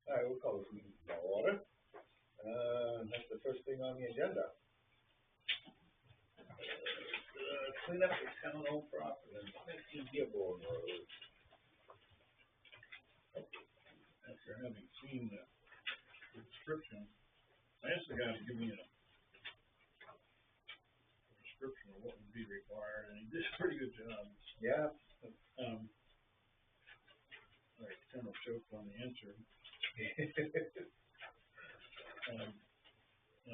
All right, we'll call this meeting to order. That's the first thing on the agenda. Clean up the town-owned property on 15 Dearborn Road. After having seen the description, I asked the guy to give me a description of what would be required, and he did a pretty good job. Yeah. I kind of choked on the answer. And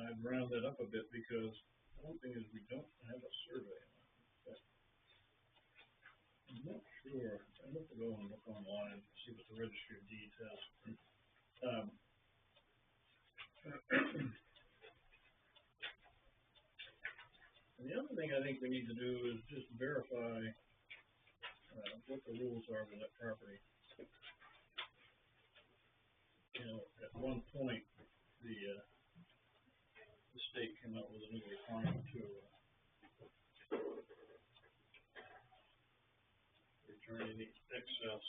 I'd round that up a bit because one thing is we don't have a survey. I'm not sure. I'd have to go and look online and see what the registry of deeds has. And the other thing I think we need to do is just verify what the rules are for that property. You know, at one point, the state came out with a new requirement to return any excess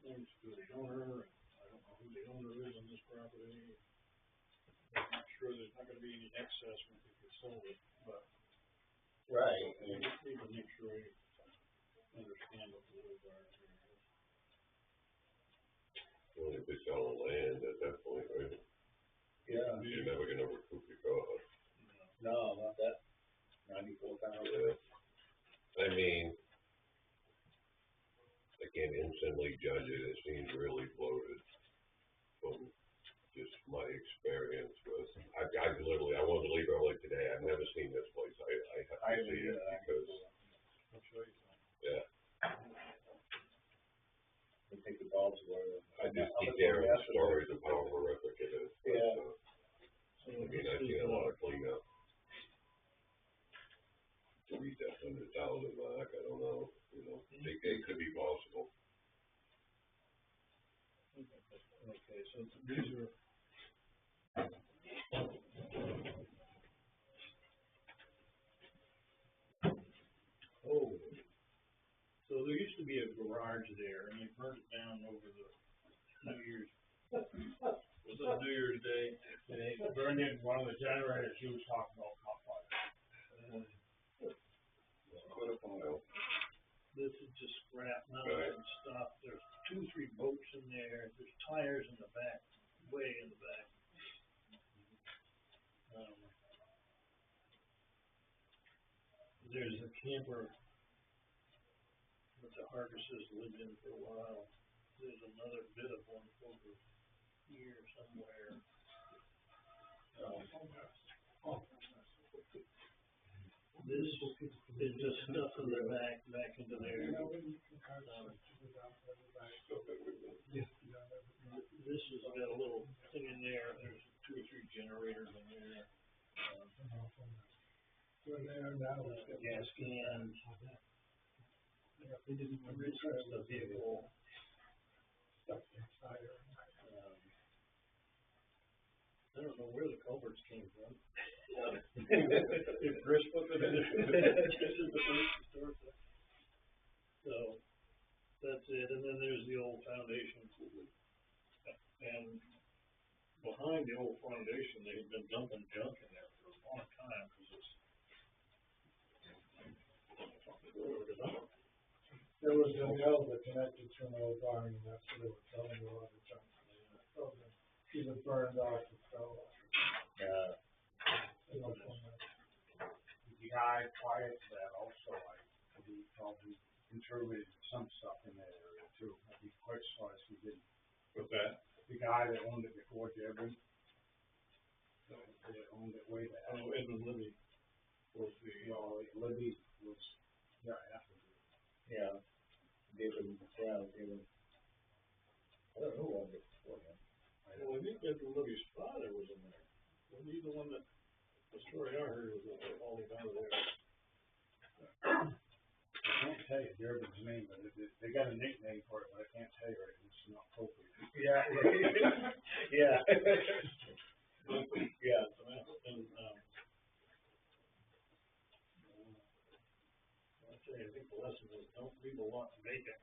things to the owner. I don't know who the owner is on this property. I'm not sure there's not going to be any excess when people sold it, but Right. we just need to make sure we understand what the rules are. Well, if they sell the land at that point, right? Yeah. You're never gonna recoup your cost. No, not that. 94,000. Yeah. I mean, I can't instantly judge it. It seems really bloated from just my experience with. I literally, I wanted to leave early today. I've never seen this place. I have to see it because. I'll show you something. Yeah. We take the dogs away. I just keep hearing stories of how horrific it is. But, yeah. I mean, I've seen a lot of cleanup. To reach that 100,000 mark, I don't know. You know, it could be possible. Okay, so these are. Oh, so there used to be a garage there, and they burned it down over the New Year's. Was it New Year's Day? And they burned in one of the generators you was talking about, hot fire. Quite a while. This is just scrap metal and stuff. There's 2-3 boats in there. There's tires in the back, way in the back. There's a camper that the Hargises lived in for a while. There's another bit of one over here somewhere. This is just stuff in the back into there. This has got a little thing in there. There's 2 or 3 generators in there. Gas cans. This is the vehicle. I don't know where the culverts came from. If Chris put them in there. So that's it. And then there's the old foundation. And behind the old foundation, they had been dumping junk in there for a long time because it's. There was a mill that connected to an old barn, and that's where they were selling a lot of junk. Either burned off or fell off. The guy prior to that also, he probably contributed some stuff in that area too. I'd be quite surprised if he didn't. What's that? The guy that owned it before Deborah, that owned it way back. Oh, Edwin Libby was the. Well, Libby was there after. Yeah. David, I don't know who owned it before him. Well, I think Edwin Libby's father was in there. Was he the one that, the story I heard was that all the out of there. I can't tell you Derbin's name, but they got a nickname for it, but I can't tell you right. It's not appropriate. Yeah. Yeah. Yeah. And, I think the lesson is don't leave a lot vacant.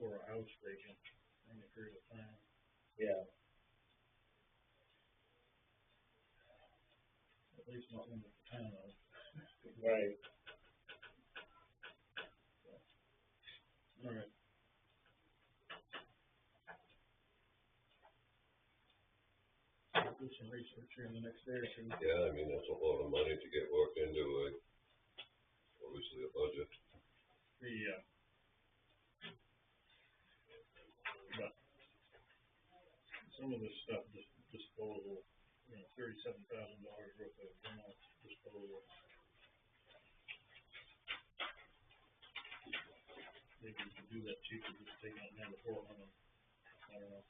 for a house vacant for any period of time. Yeah. At least not one that the town owns. Right. All right. I'll do some research here in the next day or two. Yeah, I mean, that's a lot of money to get worked into obviously a budget. But some of this stuff, disposal, $37,000 worth of disposal. Maybe you can do that cheaper, just taking it down to Portland, and, I don't know.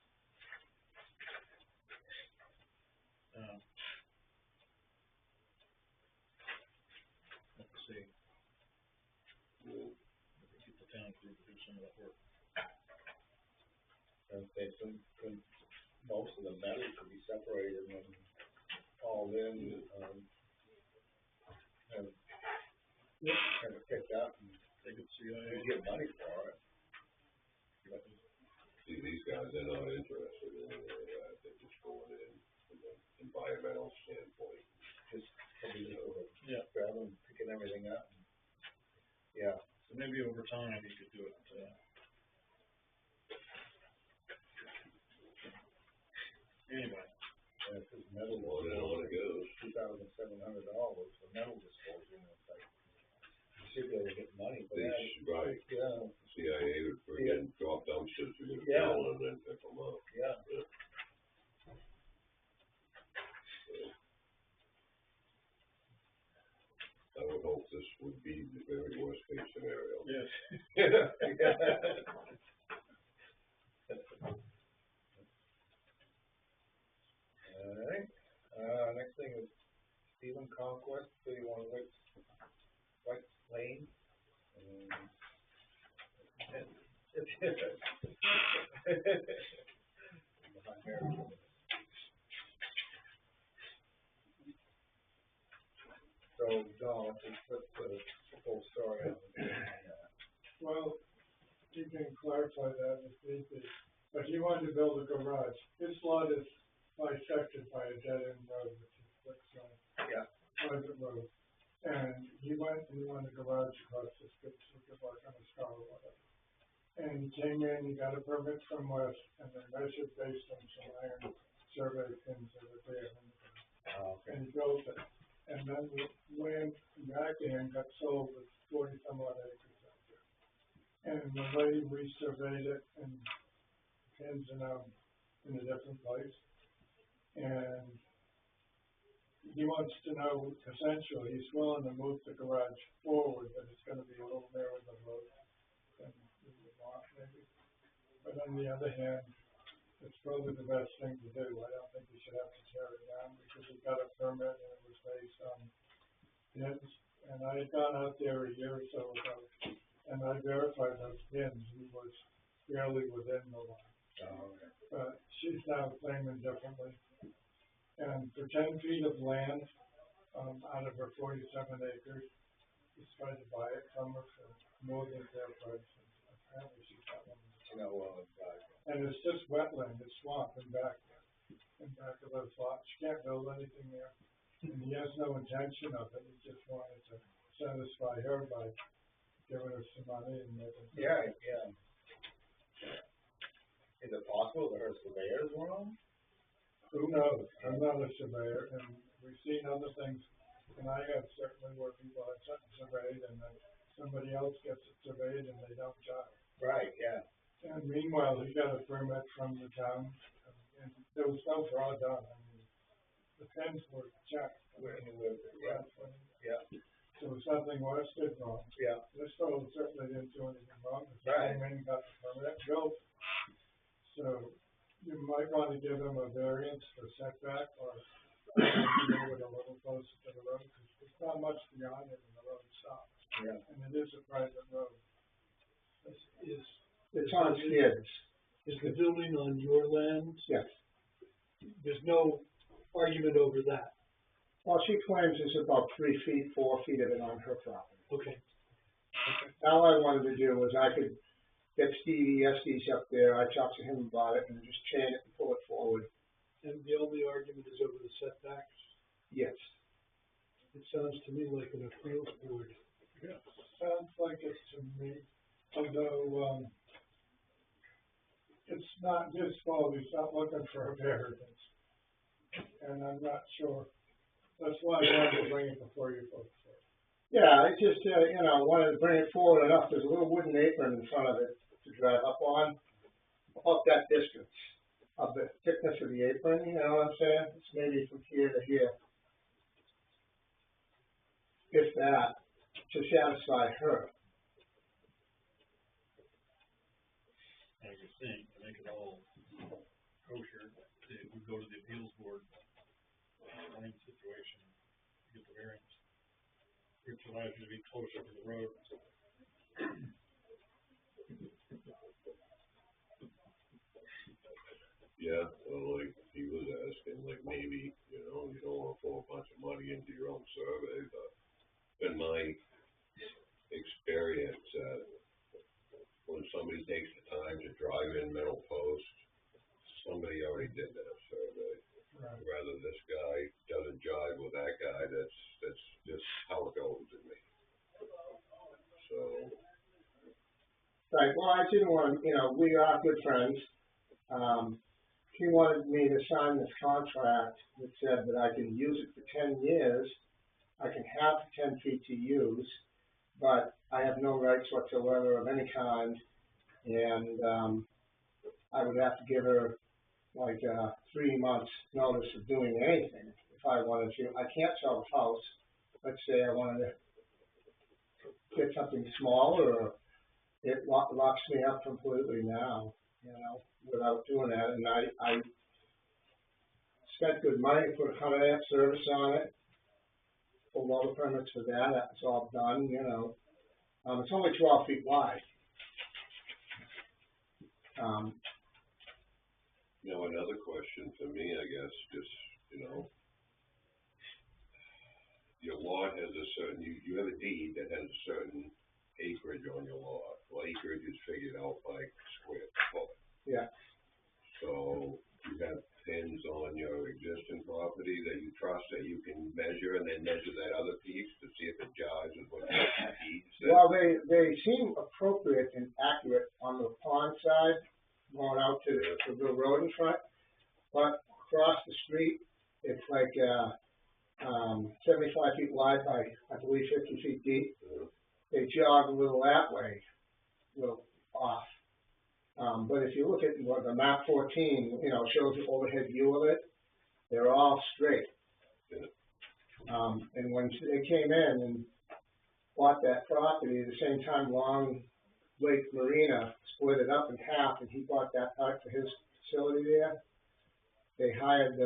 Let's see. Get the town crew to do some of that work. Okay, so most of the metal could be separated and hauled in, and kind of picked up, and They could see, you get money for it. See, these guys, they're not interested in any of that, they're just going in from an environmental standpoint. Just probably yeah. grabbing, picking everything up. Yeah. So maybe over time you could do it, anyway. And if it's metal, On it goes. $2,700 for metal disposal, it's like, you should be able to get money for that. Right. Yeah. CIA would bring in drop dumpsters to get Yeah. down and then pick them up. Yeah. I would hope this would be the very worst case scenario. Yes. All right. Next thing is Stephen Conquest, 31 White Lane. So, Don, just put the whole story on the Well, you can clarify that if need be. But he wanted to build a garage. His lot is bisected by a dead-end road, which is Clickstone, private road. And he went and he wanted a garage across the street, so he could work on his car or whatever. And he came in, he got a permit from West, and they measured based on some iron survey pins that were there. And he built it. And then the land in Rackham got sold with 40-some odd acres out there. And the way we surveyed it, and pins are now in a different place. And he wants to know, essentially, he's willing to move the garage forward, but it's going to be a little nearer the road than we would want, maybe. But on the other hand, it's probably the best thing to do. I don't think you should have to tear it down because he got a permit and it was based on pins. And I had gone out there a year or so ago and I verified those pins. He was barely within the line. But she's now claiming differently. And for 10 feet of land out of her 47 acres, he's tried to buy it from her for more than fair price. And apparently she's got one. And it's just wetland, it's swamp in back of those lots. You can't build anything there. And he has no intention of it. He just wanted to satisfy her by giving her some money and making. Yeah. Is it possible that her surveyor's wrong? Who knows? I'm not a surveyor, and we've seen other things, and I have certainly where people have something surveyed, and then somebody else gets it surveyed and they don't jive. Right, yeah. And meanwhile, he got a permit from the town, and there was no fraud done. I mean, the pins were checked. Yeah. So something was did wrong. Yeah. This fellow certainly didn't do anything wrong. He Right. came in, got the permit, built. So you might want to give him a variance for setback or move it a little closer to the road because it's not much beyond it and the road stops. Yeah. And it is a private road. It's on skids. Is the building on your land? Yes. There's no argument over that. Well, she claims it's about 3 feet, 4 feet of it on her property. Okay. All I wanted to do was I could get Stevie Estes up there, I talked to him about it, and just chain it and pull it forward. And the only argument is over the setbacks? Yes. It sounds to me like an appeals board. Yeah, sounds like it to me, although, it's not his fault, he's not looking for a variance. And I'm not sure, that's why I wanted to bring it before you folks. Yeah, it's just, wanted to bring it forward enough, there's a little wooden apron in front of it to drive up on, about that distance of the thickness of the apron, you know what I'm saying? It's maybe from here to here. If that, to satisfy her. Like you're saying, to make it all kosher, it would go to the appeals board, same situation, get the variance, which allows you to be closer to the road. Yeah, well, like he was asking, like maybe, you don't wanna throw a bunch of money into your own survey, but in my experience, when somebody takes the time to drive in middle post, somebody already did that survey. Right. Rather this guy doesn't jive with that guy, that's just how it goes in me. So. Right, well, I didn't want, we are good friends. He wanted me to sign this contract that said that I can use it for 10 years, I can have 10 feet to use, but I have no rights whatsoever of any kind, and I would have to give her like 3 months notice of doing anything if I wanted to. I can't sell the house. Let's say I wanted to get something smaller, or it locks me up completely now, without doing that. And I spent good money, put 100 amp service on it, pulled all the permits for that. That's all done, It's only 12 feet wide. Another question for me, I guess, just, your lot has a certain, you have a deed that has a certain acreage on your lot. Well, acreage is figured out by square foot. Yeah. So you have pins on your existing property that you trust that you can measure, and then measure that other piece to see if it jives with what the deed says? Well, they seem appropriate and accurate on the pond side, going out to the road in front, but across the street, it's like 75 feet wide by, I believe, 50 feet deep. They jog a little that way, a little off. But if you look at the map 14, shows the overhead view of it, they're all straight. And when they came in and bought that property, at the same time Long Lake Marina split it up in half, and he bought that part for his facility there. They hired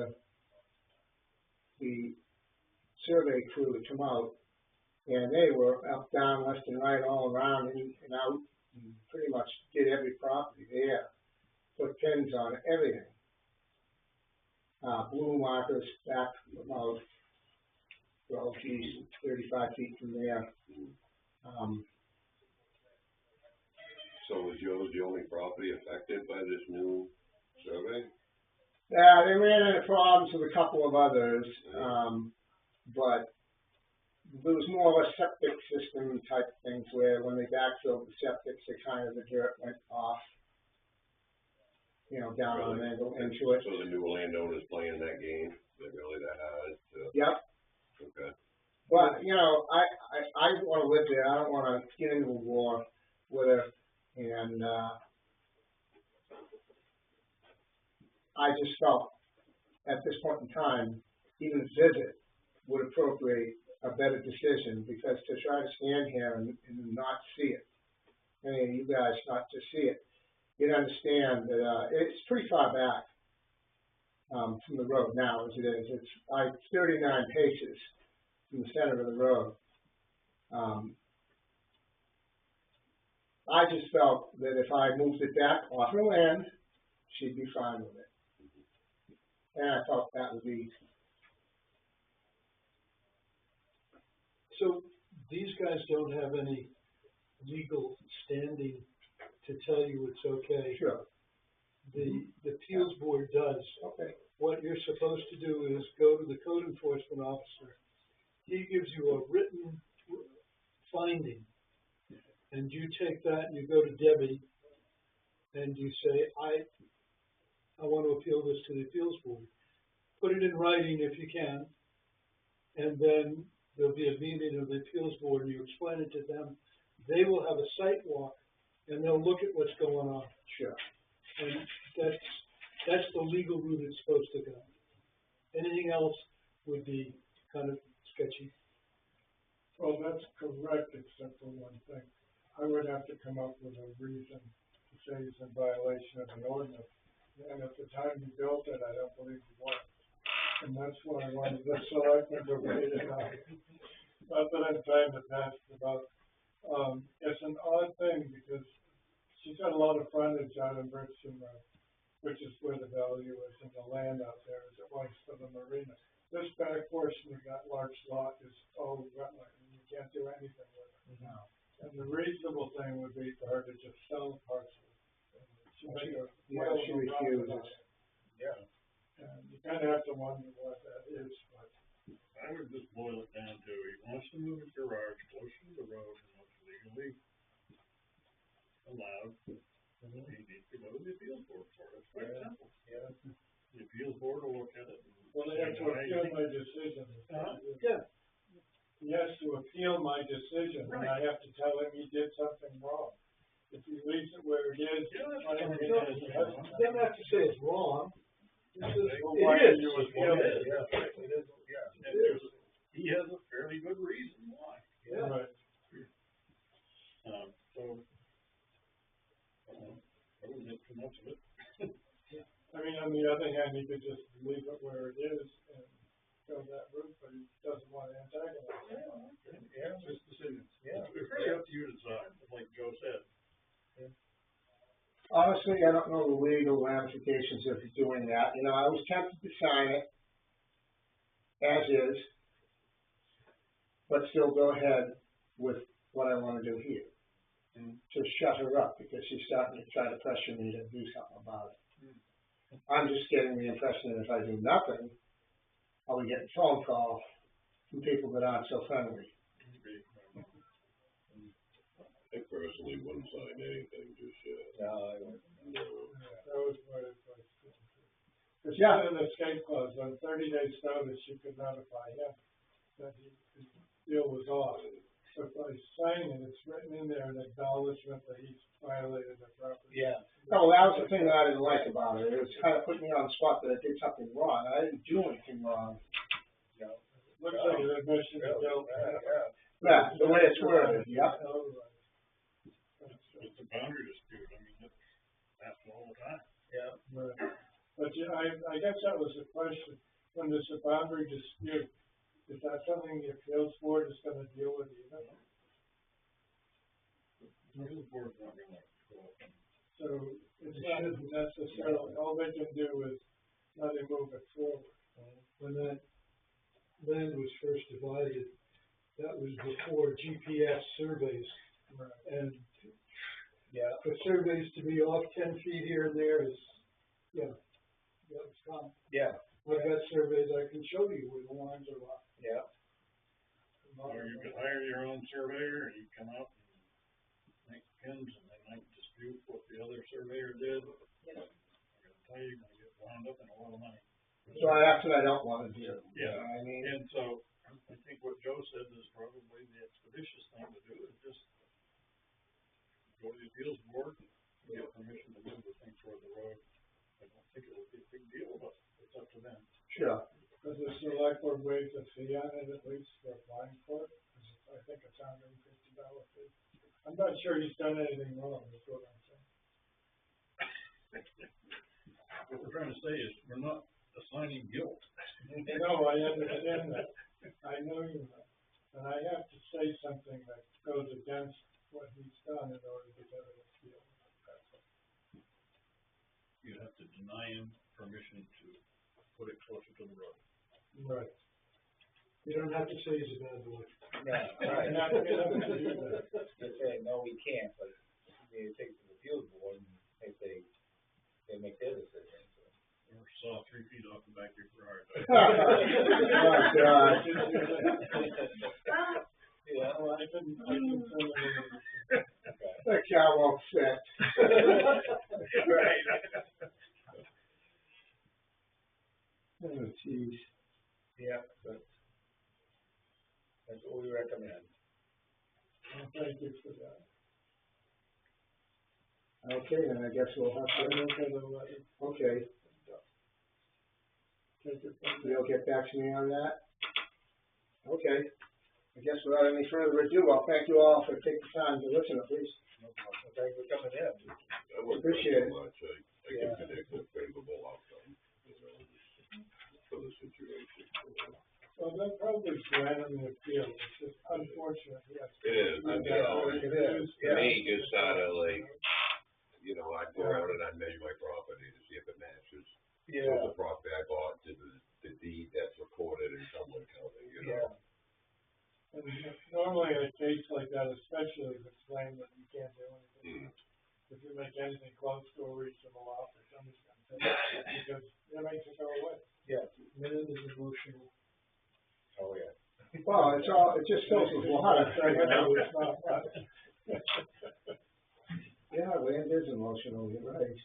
the survey crew to come out, and they were up, down, left and right, all around, in and out, and pretty much did every property there. Put pins on everything. Blue markers back about 12 feet, 35 feet from there. So was yours the only property affected by this new survey? Yeah, they ran into problems with a couple of others, but there was more or less septic system type things where when they backfilled the septics, the dirt went off, down on an angle into it. So the new landowner's playing that game, they're really that hard to... Yep. Okay. But, I want to live there. I don't want to get into a war with her. And I just felt at this point in time, even visit would appropriate a better decision, because to try to stand here and not see it, any of you guys not to see it, you'd understand that it's pretty far back from the road now as it is. It's 39 paces from the center of the road. I just felt that if I moved it back off her land, she'd be fine with it. And I felt that would be. So these guys don't have any legal standing to tell you it's okay. Sure, The appeals board does. okay, What you're supposed to do is go to the code enforcement officer. He gives you a written finding, and you take that and you go to Debbie, and you say, I want to appeal this to the appeals board. Put it in writing if you can, and then there'll be a meeting of the appeals board, and you explain it to them. They will have a site walk, and they'll look at what's going on. sure. And that's the legal route it's supposed to go. Anything else would be kind of sketchy. Well, that's correct, except for one thing. I would have to come up with a reason to say he's in violation of an ordinance. And at the time you built it, I don't believe you was. And that's why I wanted the selectmen to wait it out. Not that I'm trying to pass it about. It's an odd thing because she's got a lot of frontage out in Brixton Road, which is where the value is in the land out there as it was for the marina. This back portion of that large lot is all wetland, and you can't do anything with it. No. And the reasonable thing would be for her to just sell the parcel. She refuses. Yeah. And you kind of have to wonder what that is, but. I would just boil it down to, he wants to move his garage closer to the road and what's legally allowed. He needs to go to the appeals board for it. It's quite simple. Yeah. The appeals board will look at it. Well, they have to appeal my decision. Yeah. He has to appeal my decision, and I have to tell him he did something wrong. If he leaves it where it is, Yeah, I that's mean, fine. you don't have to say it's wrong. Well, It why is. do you appeal it? And he has a fairly good reason why. Right. So, I wouldn't make too much of it. I mean, on the other hand, he could just leave it where it is and go that route, but he doesn't want to antagonize. Yeah, it's his decision. Yeah. It's really up to you to decide, like Joe said. Honestly, I don't know the legal ramifications of doing that. You know, I was tempted to sign it as is, but still go ahead with what I want to do here. And to shut her up because she's starting to try to pressure me to do something about it. I'm just getting the impression that if I do nothing, I'll be getting phone calls from people that aren't so friendly. I personally wouldn't sign anything just yet. No, I wouldn't. That was what it was. Because she had an escape clause, on 30 days notice, you could notify him that his deal was off. So by signing it, it's written in there an acknowledgement that he's violated the property. Yeah. No, that was the thing that I didn't like about it. It was kind of putting me on the spot that I did something wrong. I didn't do anything wrong. Looks like an admission to guilt. Yeah, the way it's worded, yeah. It's a boundary dispute, I mean, that happens all the time. Yeah. Right. But yeah, I guess that was the question. When there's a boundary dispute, is that something the appeals board is gonna deal with either? The appeals board's not gonna go up and. So it's not necessarily, all they can do is let him move it forward. When that land was first divided, that was before GPS surveys. Right. And Yeah. for surveys to be off 10 feet here and there is, it's common. Yeah. I've got surveys, I can show you where the lines are off. Yeah. Or you could hire your own surveyor, and you come out and make pins, and they might dispute what the other surveyor did. Yeah. I'm gonna tell you, you're gonna get wound up in a lot of money. So that's what I don't want to do. Yeah. You know what I mean, And so, I think what Joe said is probably the expeditious thing to do is just go to the appeals board, and get permission to move the thing toward the road. I don't think it'll be a big deal, but it's up to them. sure. Does the select board waive the fee on it at least for applying for it? I think it's $150 fee. I'm not sure he's done anything wrong, is what I'm saying. What we're trying to say is, we're not assigning guilt. No, I understand that. I know you know. And I have to say something that goes against what he's done in order to get an appeal. You have to deny him permission to put it closer to the road. Right. You don't have to say he's a bad boy. No, right. You're not gonna do that. You're saying, no, we can't, but you take it to the appeals board and feet off the back of your garage. Oh, God. Yeah, well, I can send it. That car won't fit. Right. Oh, jeez. Yeah, that's what we recommend. Well, thank you for that. Okay, then I guess we'll have I to, don't have a letter. okay, Take it from you'll get back to me on that? Okay. I guess without any further ado, I'll thank you all for taking the time to listen at least. No problem. Thanks for coming in. I wouldn't Appreciate so it. much. I can predict a favorable outcome, for the situation. Well, they're probably granted in the field, it's just unfortunate, yes. It is, I mean, It is, to me, just sort of like, you know, I'd go out and I'd measure my property to see if it matches. Yeah, So the property I bought to the deed that's recorded in Cumberland County, you know? And normally in a case like that, especially if it's land that you can't do anything, if you make anything close to a reasonable offer, somebody's gonna take it, because they may just go away. yeah, Minute is emotional. oh, yeah. Well, it just fills with water. You know, it's not, Yeah, land is emotional, you're right.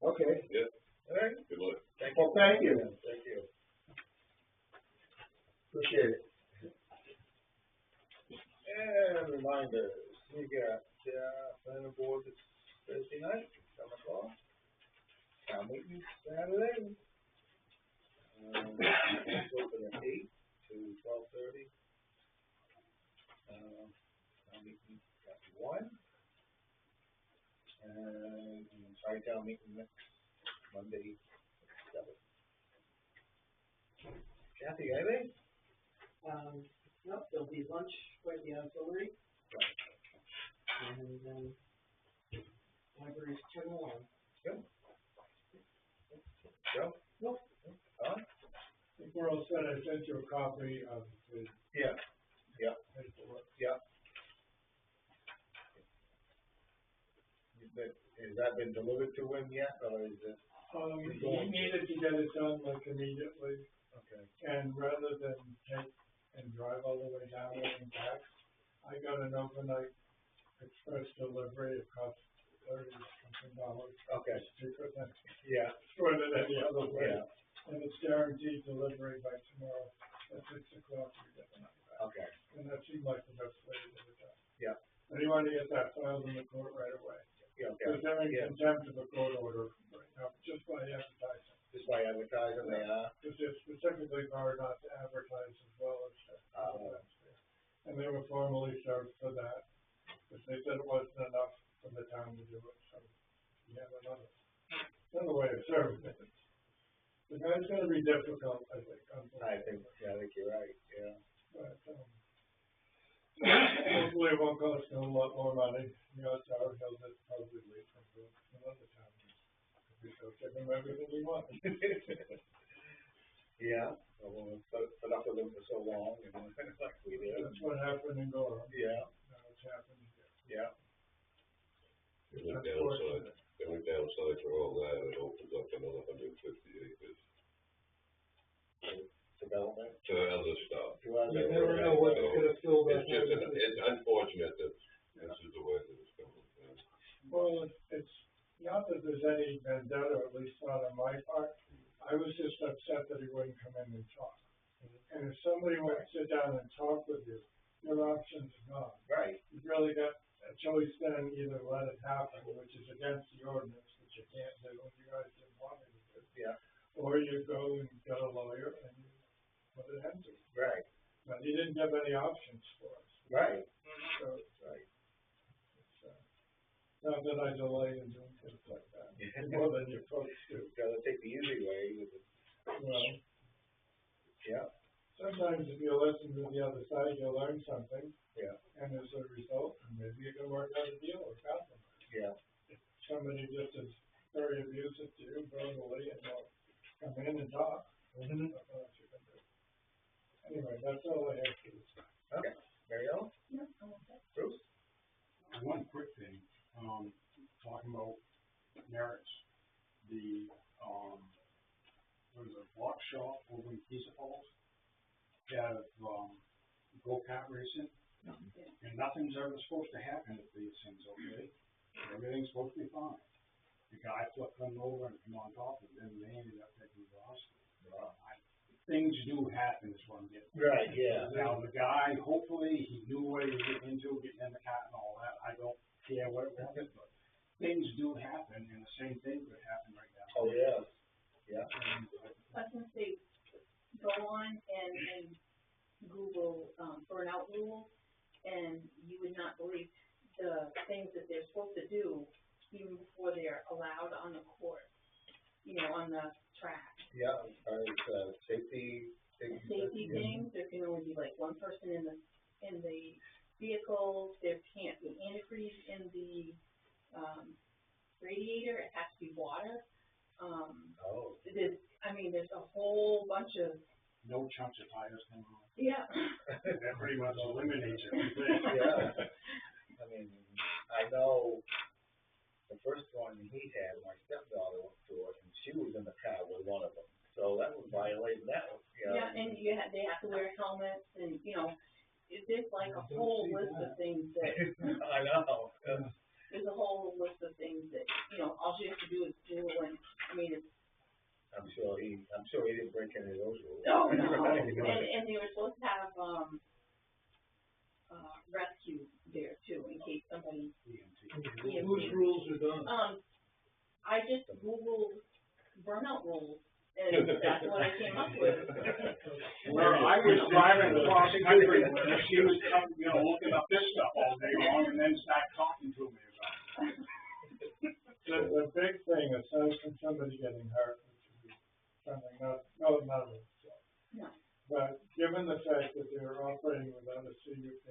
Okay, Yeah, All right, good luck. well, thank you. thank you. Appreciate it. And reminders, we got, planning board this Thursday night, 7:00. Town meeting Saturday. Open at 8 to 12:30. Town meeting at 1. And town meeting next Monday, 7. Kathy, anything? No, there'll be lunch by the auxiliary. And then library's 10 to 1. Joe? Nope. Huh? if we're all set, I sent you a copy of the Yeah, yeah, paperwork. yeah. Has that been delivered to him yet, or is it? He needed to get it done like immediately, Okay. and rather than take and drive all the way down there and back, I got an overnight express delivery. It cost $30-something. Okay. It's cheaper than Yeah. doing it any other way. Yeah. And it's guaranteed delivery by tomorrow at 6 o'clock. You get the money back. Okay. And that seemed like the best way to get it done. Yeah. But he wanted to get that filed in the court right away. Yeah, okay. Because they're in Yeah. contempt of a court order right now, just by advertising. Just by advertising, they are. Because they're specifically barred not to advertise as well as to. And they were formally served for that, because they said it wasn't enough for the town to do it, so we have another way of serving it. The guy's gonna be difficult, I think, I think you're right, yeah. but, hopefully it won't cost him a lot more money. You know, it's our hill that probably leave from another town. We still give him everything we want. Yeah, well, we'll put up with them for so long, and like we did. That's what happened in Gorham. Yeah, Now it's happened here. yeah. The only downside for all that, it opens up another 150 acres Development. to other stuff. You want You to- never know what's gonna fill that. It's just, it's unfortunate that this is the way that it's going. Well, it's not that there's any vendetta, at least not on my part. I was just upset that he wouldn't come in and talk. And if somebody wants to sit down and talk with you, your options are gone. Right, You've really got a choice then, either let it happen, which is against the ordinance, which you can't do, and you guys didn't want me to do. yeah, Or you go and get a lawyer and you put it empty. right, But he didn't give any options for us. right, So, right. it's, not that I delay in doing things like that, more than you're supposed to. Gotta take the easy way with it. Well, Yeah, sometimes if you listen to the other side, you'll learn something, yeah, and as a result, maybe you can work out a deal or compromise. yeah. If somebody just is very abusive to you verbally and won't come in and talk, Mm-hmm. that's what you can do. Anyway, that's all I have for this. Okay, Mary Ellen? Bruce? One quick thing, talking about merits. The, what is it, walk shop over in Pisa Falls, have, go-kart racing. And nothing's ever supposed to happen at these things, okay? Everything's supposed to be fine. The guy flipped them over and come on top of them, and they ended up getting lost. Things do happen, is what I'm getting. Right, yeah. Now, the guy, hopefully, he knew what he was getting into, getting in the cat and all that. I don't care what it was, but things do happen, and the same thing could happen right now. Oh, yeah. Yeah. I was gonna say, go on and Google, burnout rules, and you would not believe the things that they're supposed to do even before they're allowed on the course, you know, on the track. Yeah, as far as, safety Things, there can only be like one person in the vehicle, there can't be antifreeze in the, radiator, it has to be water. There's a whole bunch of. No chunks of tires come on. Yeah. That pretty much eliminates everything. Yeah. I mean, I know the first one he had, my stepdaughter went to it, and she was in the car with one of them. So that was violating that one, you know. Yeah, and they have to wear helmets, and, you know, there's like a whole list of things that. I know. There's a whole list of things that, you know, all you have to do is do, and, I mean, it's. I'm sure he didn't break any of those rules. Oh, no, and they were supposed to have, rescue there too, in case somebody. Whose rules are done? I just Googled burnout rules, and that's what I came up with. Where I was driving across country, where she was, looking up this stuff all day long, and then start talking to me about it. The big thing, aside from somebody getting hurt, which would be something not another, No. but given the fact that they're operating without a CUP,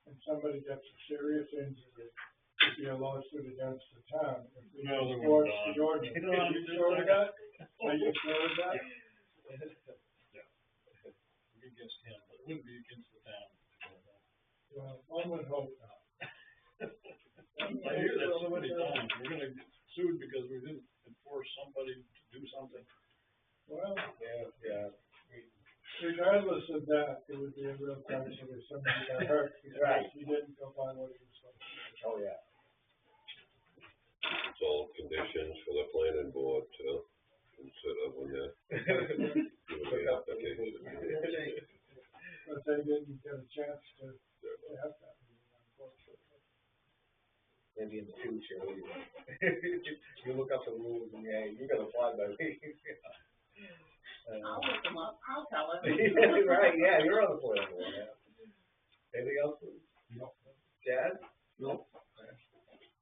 and somebody gets a serious injury, it'd be a lawsuit against the town. If we enforce the ordinance. Are you sure of that? Are you sure of that? Against him, but it wouldn't be against the town. Well, one would hope not. I hear that so many times, we're gonna get sued because we didn't enforce somebody to do something. Well, Yeah. regardless of that, it would be a real tragedy if somebody got hurt because he didn't go by what he was supposed to do. Oh, yeah. It's all conditions for the planning board to consider when they're doing the application. But they didn't get a chance to have that meeting, unfortunately. Maybe in the future, you look up the rules and you gotta apply by these. I'll look them up, I'll tell it. Right, yeah, you're on the plan board, yeah. Anything else? No. Chad? No.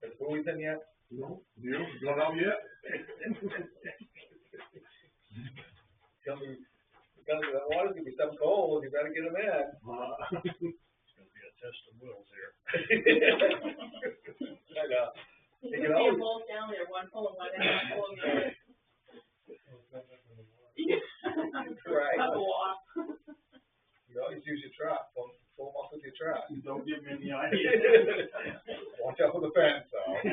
Has Bowie's in yet? No. You don't know yet? Tell me, the water's gonna be so cold, you better get them in. It's gonna be a test of wills here. I know. You You can can always, both down there, one full of one and one full of the other. right, Have a walk. you always use your truck, pull them off with your truck. Don't give me any idea. Watch out for the fence, though.